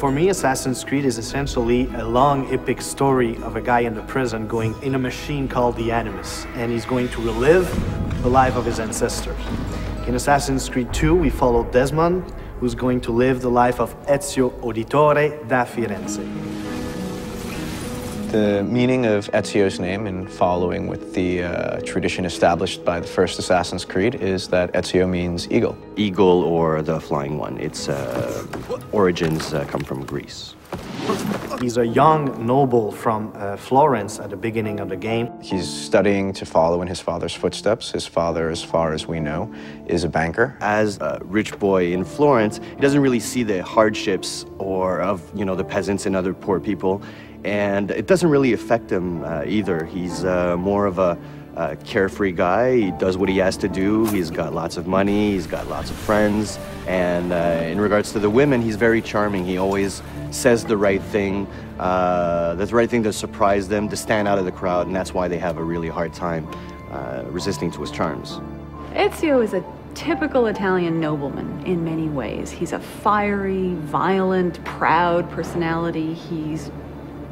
For me, Assassin's Creed is essentially a long, epic story of a guy in the prison going in a machine called the Animus, and he's going to relive the life of his ancestors. In Assassin's Creed 2, we follow Desmond, who's going to live the life of Ezio Auditore da Firenze. The meaning of Ezio's name, in following with the tradition established by the first Assassin's Creed, is that Ezio means eagle. Eagle, or the flying one. Its origins come from Greece. He's a young noble from Florence at the beginning of the game. He's studying to follow in his father's footsteps. His father, as far as we know, is a banker. As a rich boy in Florence, he doesn't really see the hardships of the peasants and other poor people. And it doesn't really affect him either. He's more of a carefree guy. He does what he has to do. He's got lots of money. He's got lots of friends. And in regards to the women, he's very charming. He always says the right thing. The right thing to surprise them, to stand out of the crowd. And that's why they have a really hard time resisting to his charms. Ezio is a typical Italian nobleman in many ways. He's a fiery, violent, proud personality. He's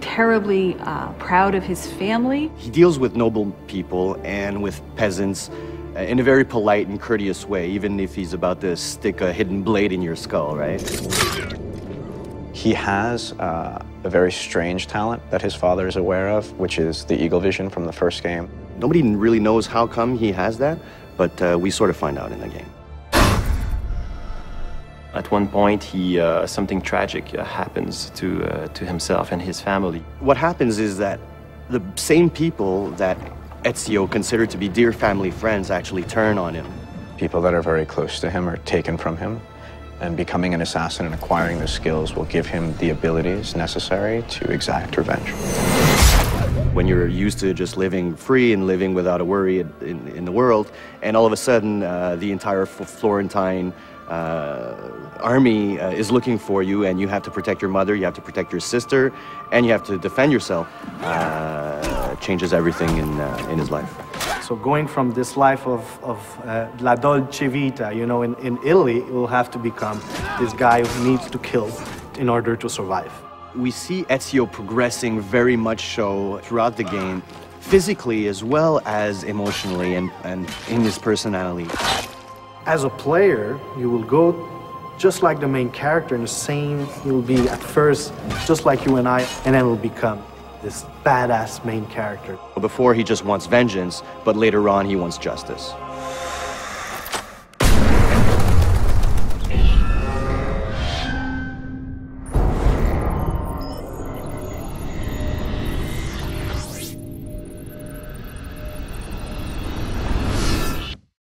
terribly proud of his family. He deals with noble people and with peasants in a very polite and courteous way, even if he's about to stick a hidden blade in your skull, right? He has a very strange talent that his father is aware of, which is the eagle vision from the first game. Nobody really knows how come he has that, but we sort of find out in the game. At one point, something tragic happens to himself and his family. What happens is that the same people that Ezio considered to be dear family friends actually turn on him. People that are very close to him are taken from him, and becoming an assassin and acquiring those skills will give him the abilities necessary to exact revenge. When you're used to just living free and living without a worry in the world, and all of a sudden the entire Florentine army is looking for you, and you have to protect your mother, you have to protect your sister, and you have to defend yourself, changes everything in his life. So going from this life of la dolce vita, in Italy, it will have to become this guy who needs to kill in order to survive. We see Ezio progressing very much so throughout the game, physically as well as emotionally and in his personality. As a player, you will go just like the main character, in the same, you'll be at first just like you and I, and then will become this badass main character. Before, he just wants vengeance, but later on, he wants justice.